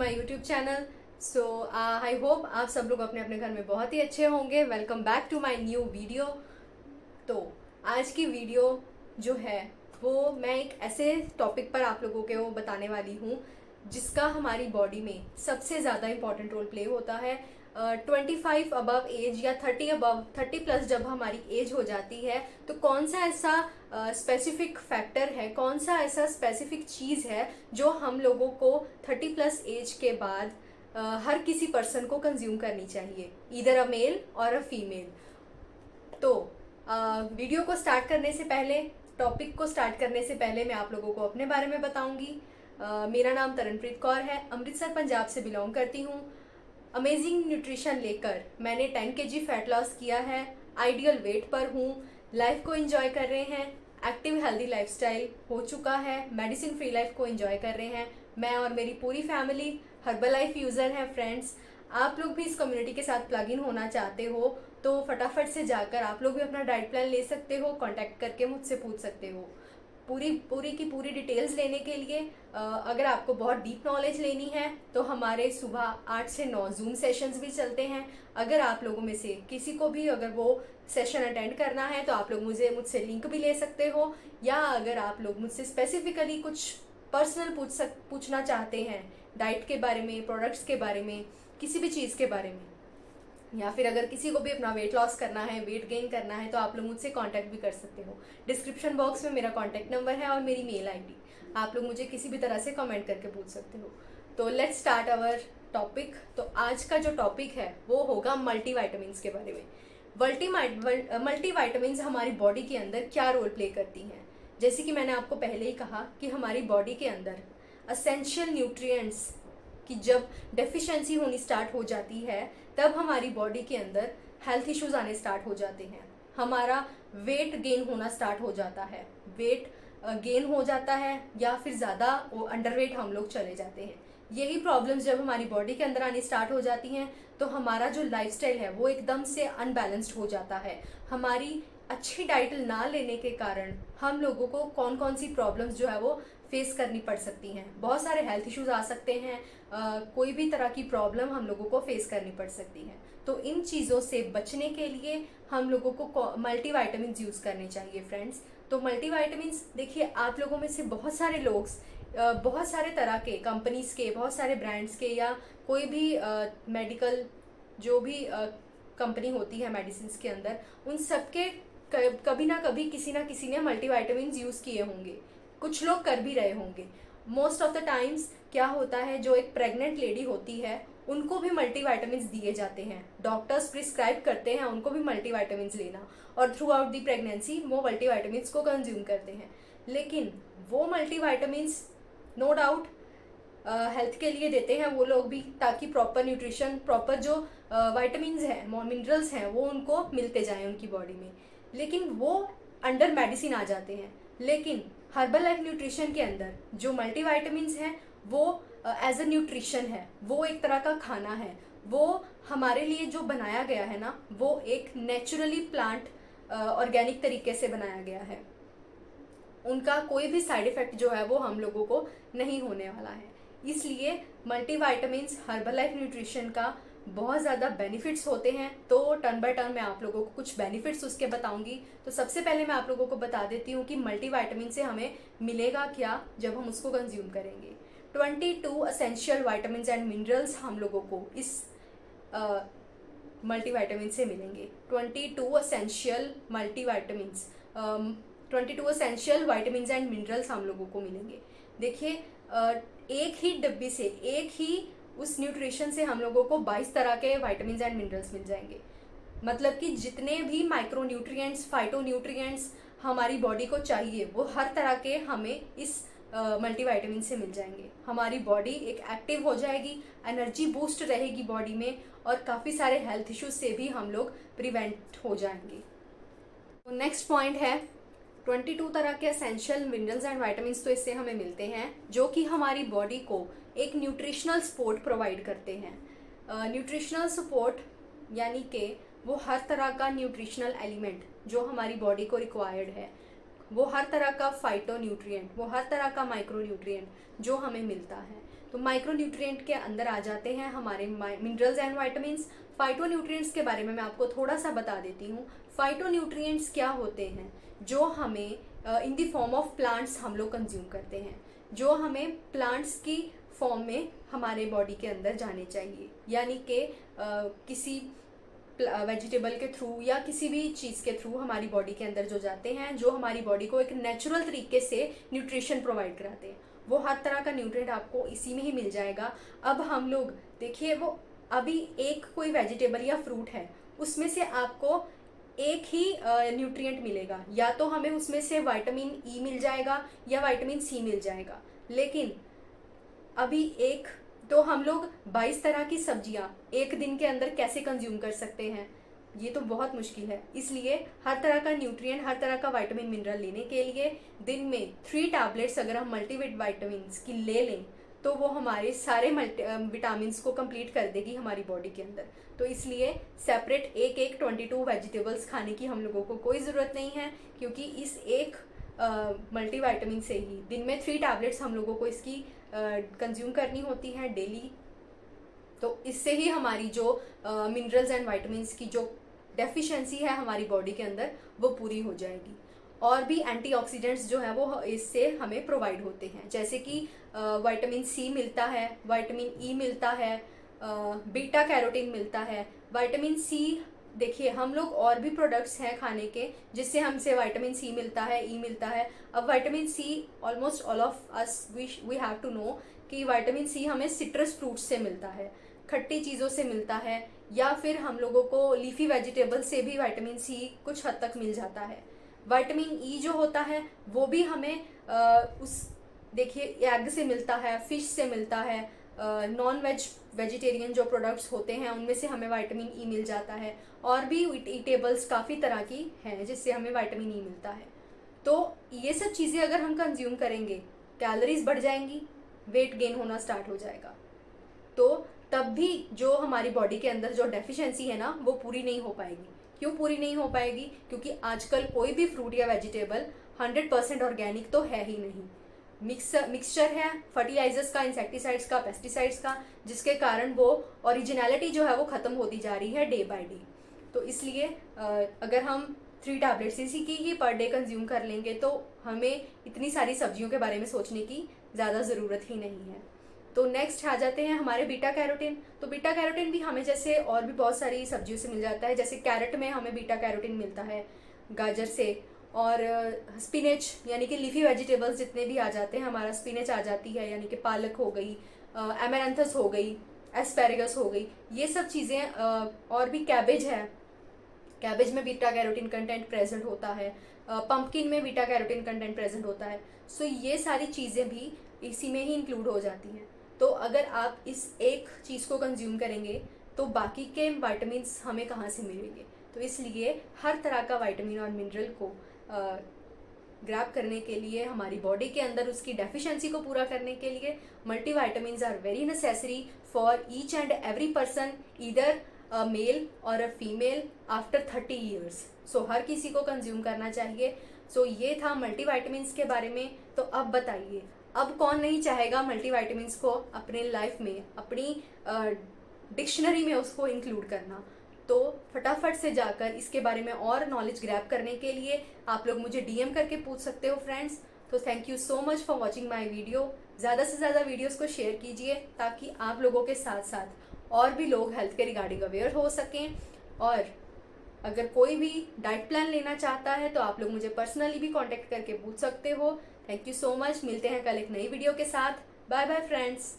My YouTube channel. So I hope आप सब लोग अपने अपने घर में बहुत ही अच्छे होंगे। Welcome back to my new video. तो आज की वीडियो जो है वो मैं एक ऐसे टॉपिक पर आप लोगों को बताने वाली हूँ जिसका हमारी बॉडी में सबसे ज़्यादा इम्पॉर्टेंट रोल प्ले होता है। 25 अबव एज या 30 प्लस जब हमारी एज हो जाती है तो कौन सा ऐसा स्पेसिफिक फैक्टर है, कौन सा ऐसा स्पेसिफिक चीज़ है जो हम लोगों को 30 प्लस एज के बाद हर किसी पर्सन को कंज्यूम करनी चाहिए, either a male or a female. तो वीडियो को स्टार्ट करने से पहले, टॉपिक को स्टार्ट करने से पहले मैं आप लोगों को अपने बारे में बताऊंगी। मेरा नाम तरनप्रीत कौर है, अमृतसर पंजाब से बिलोंग करती हूँ। अमेजिंग न्यूट्रिशन लेकर मैंने 10 kg फैट लॉस किया है, आइडियल वेट पर हूँ, लाइफ को एंजॉय कर रहे हैं, एक्टिव हेल्दी लाइफस्टाइल हो चुका है, मेडिसिन फ्री लाइफ को एंजॉय कर रहे हैं। मैं और मेरी पूरी फैमिली हर्बल लाइफ यूज़र है। फ्रेंड्स, आप लोग भी इस कम्युनिटी के साथ प्लग इन होना चाहते हो तो फटाफट से जाकर आप लोग भी अपना डाइट प्लान ले सकते हो, कांटेक्ट करके मुझसे पूछ सकते हो। पूरी की पूरी डिटेल्स लेने के लिए अगर आपको बहुत डीप नॉलेज लेनी है तो हमारे सुबह 8 से 9 जूम सेशंस भी चलते हैं। अगर आप लोगों में से किसी को भी अगर वो सेशन अटेंड करना है तो आप लोग मुझसे लिंक भी ले सकते हो, या अगर आप लोग मुझसे स्पेसिफिकली कुछ पर्सनल पूछना चाहते हैं डाइट के बारे में, प्रोडक्ट्स के बारे में, किसी भी चीज़ के बारे में, या फिर अगर किसी को भी अपना वेट लॉस करना है, वेट गेन करना है, तो आप लोग मुझसे कांटेक्ट भी कर सकते हो। डिस्क्रिप्शन बॉक्स में मेरा कांटेक्ट नंबर है और मेरी मेल आईडी, आप लोग मुझे किसी भी तरह से कमेंट करके पूछ सकते हो। तो लेट्स स्टार्ट अवर टॉपिक। तो आज का जो टॉपिक है वो होगा मल्टीविटामिन्स के बारे में। मल्टीविटामिन्स हमारी बॉडी के अंदर क्या रोल प्ले करती हैं। जैसे कि मैंने आपको पहले ही कहा कि हमारी बॉडी के अंदर असेंशियल न्यूट्रिएंट्स कि जब डेफिशिएंसी होनी स्टार्ट हो जाती है तब हमारी बॉडी के अंदर हेल्थ इश्यूज आने स्टार्ट हो जाते हैं, हमारा वेट गेन होना स्टार्ट हो जाता है, वेट गेन हो जाता है, या फिर ज़्यादा अंडरवेट हम लोग चले जाते हैं। यही प्रॉब्लम्स जब हमारी बॉडी के अंदर आनी स्टार्ट हो जाती हैं तो हमारा जो लाइफस्टाइल है वो एकदम से अनबैलेंस्ड हो जाता है। हमारी अच्छी डाइट ना लेने के कारण हम लोगों को कौन कौन सी प्रॉब्लम्स जो है वो फेस करनी पड़ सकती हैं। बहुत सारे हेल्थ इश्यूज आ सकते हैं, कोई भी तरह की प्रॉब्लम हम लोगों को फेस करनी पड़ सकती है। तो इन चीज़ों से बचने के लिए हम लोगों को मल्टीविटामिन्स यूज़ करने चाहिए। फ्रेंड्स, तो मल्टीविटामिन्स देखिए, आप लोगों में से बहुत सारे लोग बहुत सारे तरह के कंपनीज के, बहुत सारे ब्रांड्स के, या कोई भी मेडिकल जो भी कंपनी होती है मेडिसिन के अंदर, उन सबके कभी ना कभी किसी ना किसी ने मल्टीविटामिन्स यूज़ किए होंगे, कुछ लोग कर भी रहे होंगे। मोस्ट ऑफ द टाइम्स क्या होता है, जो एक प्रेग्नेंट लेडी होती है उनको भी मल्टीविटामिन्स दिए जाते हैं, डॉक्टर्स प्रिस्क्राइब करते हैं उनको भी मल्टीविटामिन्स लेना, और थ्रू आउट दी प्रेगनेंसी वो मल्टीविटामिन्स को कंज्यूम करते हैं। लेकिन वो मल्टीविटामिन्स नो डाउट हेल्थ के लिए देते हैं वो लोग भी, ताकि प्रॉपर न्यूट्रिशन, प्रॉपर जो विटामिन्स हैं, मिनरल्स हैं, वो उनको मिलते जाएं उनकी बॉडी में। लेकिन वो अंडर मेडिसिन आ जाते हैं। लेकिन हर्बल लाइफ न्यूट्रिशन के अंदर जो मल्टीविटामिन्स हैं वो एज अ न्यूट्रिशन है, वो एक तरह का खाना है, वो हमारे लिए जो बनाया गया है ना, वो एक नेचुरली प्लांट ऑर्गेनिक तरीके से बनाया गया है। उनका कोई भी साइड इफेक्ट जो है वो हम लोगों को नहीं होने वाला है। इसलिए मल्टीविटामिन्स हर्बल लाइफ न्यूट्रिशन का बहुत ज़्यादा बेनिफिट्स होते हैं। तो टर्न बाय टर्न मैं आप लोगों को कुछ बेनिफिट्स उसके बताऊंगी। तो सबसे पहले मैं आप लोगों को बता देती हूँ कि मल्टीविटामिन से हमें मिलेगा क्या जब हम उसको कंज्यूम करेंगे। 22 असेंशियल विटामिन्स एंड मिनरल्स हम लोगों को इस मल्टीविटामिन से मिलेंगे। 22 essential multivitamins 22 essential vitamins and minerals हम लोगों को मिलेंगे। देखिए, एक ही डब्बी से, एक ही उस न्यूट्रिशन से हम लोगों को 22 तरह के विटामिन्स एंड मिनरल्स मिल जाएंगे। मतलब कि जितने भी माइक्रो न्यूट्रिएंट्स, फाइटो न्यूट्रिएंट्स हमारी बॉडी को चाहिए वो हर तरह के हमें इस मल्टीविटामिन से मिल जाएंगे। हमारी बॉडी एक एक्टिव हो जाएगी, एनर्जी बूस्ट रहेगी बॉडी में, और काफ़ी सारे हेल्थ इश्यूज से भी हम लोग प्रिवेंट हो जाएंगे। तो नेक्स्ट पॉइंट है 22 तरह के एसेंशियल मिनरल्स एंड विटामिन्स तो इससे हमें मिलते हैं जो कि हमारी बॉडी को एक न्यूट्रिशनल सपोर्ट प्रोवाइड करते हैं। न्यूट्रिशनल सपोर्ट यानी कि वो हर तरह का न्यूट्रिशनल एलिमेंट जो हमारी बॉडी को रिक्वायर्ड है, वो हर तरह का फाइटो न्यूट्रिएंट, वो हर तरह का माइक्रो न्यूट्रिएंट जो हमें मिलता है, तो माइक्रो न्यूट्रिएंट के अंदर आ जाते हैं हमारे minerals and vitamins. Phyto nutrients के बारे में मैं आपको थोड़ा सा बता देती हूँ। फाइटो न्यूट्रिएंट्स क्या होते हैं? जो हमें in the form of plants हम लोग कंज्यूम करते हैं, जो हमें प्लांट्स की फॉर्म में हमारे बॉडी के अंदर जाने चाहिए, यानी कि किसी वेजिटेबल के थ्रू या किसी भी चीज़ के थ्रू हमारी बॉडी के अंदर जो जाते हैं, जो हमारी बॉडी को एक नेचुरल तरीके से न्यूट्रिशन प्रोवाइड कराते हैं, वो हर तरह का न्यूट्रिएंट आपको इसी में ही मिल जाएगा। अब हम लोग देखिए, वो अभी एक कोई वेजिटेबल या फ्रूट है, उसमें से आपको एक ही न्यूट्रिएंट मिलेगा, या तो हमें उसमें से विटामिन ई मिल जाएगा या विटामिन सी मिल जाएगा। लेकिन अभी एक तो हम लोग 22 तरह की सब्जियां एक दिन के अंदर कैसे कंज्यूम कर सकते हैं? ये तो बहुत मुश्किल है। इसलिए हर तरह का न्यूट्रिएंट, हर तरह का विटामिन मिनरल लेने के लिए दिन में 3 टैबलेट्स अगर हम मल्टीविट विटामिन्स की ले लें तो वो हमारे सारे विटामिन्स को कंप्लीट कर देगी हमारी बॉडी के अंदर। तो इसलिए सेपरेट एक एक 22 वेजिटेबल्स खाने की हम लोगों को कोई ज़रूरत नहीं है, क्योंकि इस एक मल्टीविटामिन से ही दिन में 3 टैबलेट्स हम लोगों को इसकी कंज्यूम करनी होती है डेली। तो इससे ही हमारी जो मिनरल्स एंड विटामिन्स की जो डेफिशिएंसी है हमारी बॉडी के अंदर वो पूरी हो जाएगी। और भी एंटीऑक्सीडेंट्स जो है वो इससे हमें प्रोवाइड होते हैं, जैसे कि विटामिन सी मिलता है, विटामिन ई मिलता है, बीटा कैरोटीन मिलता है। विटामिन सी देखिए, हम लोग और भी प्रोडक्ट्स हैं खाने के जिससे हमसे विटामिन सी मिलता है, ई मिलता है। अब vitamin C almost all of us we have to know कि विटामिन सी हमें सिट्रस फ्रूट्स से मिलता है, खट्टी चीज़ों से मिलता है, या फिर हम लोगों को लीफी वेजिटेबल से भी विटामिन सी कुछ हद तक मिल जाता है। विटामिन ई जो होता है वो भी हमें उस देखिए एग से मिलता है, फिश से मिलता है, नॉन वेजिटेरियन जो प्रोडक्ट्स होते हैं उनमें से हमें विटामिन ई मिल जाता है। और भी ईटेबल्स काफ़ी तरह की हैं जिससे हमें विटामिन ई मिलता है। तो ये सब चीज़ें अगर हम कंज्यूम करेंगे, कैलोरीज बढ़ जाएंगी, वेट गेन होना स्टार्ट हो जाएगा। तो तब भी जो हमारी बॉडी के अंदर जो डेफिशिएंसी है ना वो पूरी नहीं हो पाएगी। क्यों पूरी नहीं हो पाएगी? क्योंकि आजकल कोई भी फ्रूट या वेजिटेबल 100% ऑर्गेनिक तो है ही नहीं। मिक्सचर है फर्टिलाइजर्स का, इंसेक्टिसाइड्स का, पेस्टिसाइड्स का, जिसके कारण वो ओरिजिनलिटी जो है वो ख़त्म होती जा रही है डे बाय डे। तो इसलिए अगर हम 3 टैबलेट्स इसी की ही पर डे कंज्यूम कर लेंगे तो हमें इतनी सारी सब्जियों के बारे में सोचने की ज़्यादा ज़रूरत ही नहीं है। तो नेक्स्ट आ जाते हैं हमारे बीटा कैरोटीन। तो बीटा कैरोटीन भी हमें जैसे और भी बहुत सारी सब्जियों से मिल जाता है, जैसे कैरेट में हमें बीटा कैरोटीन मिलता है, गाजर से, और स्पिनच यानी कि लीफी वेजिटेबल्स जितने भी आ जाते हैं, हमारा स्पिनच आ जाती है, यानी कि पालक हो गई, एमेरंथस हो गई, एस्पेरेगस हो गई, ये सब चीज़ें। और भी कैबेज है, कैबेज में बीटा कैरोटीन कंटेंट प्रेजेंट होता है, पंपकिन में बीटा कैरोटीन कंटेंट प्रेजेंट होता है। सो ये सारी चीज़ें भी इसी में ही इंक्लूड हो जाती हैं। तो अगर आप इस एक चीज़ को कंज्यूम करेंगे तो बाकी के विटामिन्स हमें कहाँ से मिलेंगे? तो इसलिए हर तरह का विटामिन और मिनरल को ग्रैब करने के लिए, हमारी बॉडी के अंदर उसकी डेफिशिएंसी को पूरा करने के लिए multivitamins are very necessary for each and every person, either a male or a female after 30 years. So हर किसी को कंज्यूम करना चाहिए। सो ये था मल्टीविटामिन्स के बारे में। तो अब बताइए, अब कौन नहीं चाहेगा मल्टीविटामिन्स को अपने लाइफ में, अपनी डिक्शनरी में उसको इंक्लूड करना? तो फटाफट से जाकर इसके बारे में और नॉलेज ग्रैब करने के लिए आप लोग मुझे डीएम करके पूछ सकते हो फ्रेंड्स। तो thank you so much for watching my video. ज़्यादा से ज़्यादा वीडियोज़ को शेयर कीजिए ताकि आप लोगों के साथ साथ और भी लोग हेल्थ के रिगार्डिंग अवेयर हो सकें। और अगर कोई भी डाइट प्लान लेना चाहता है तो आप लोग मुझे पर्सनली भी कांटेक्ट करके पूछ सकते हो। Thank you so much. मिलते हैं कल एक नई वीडियो के साथ। Bye bye friends.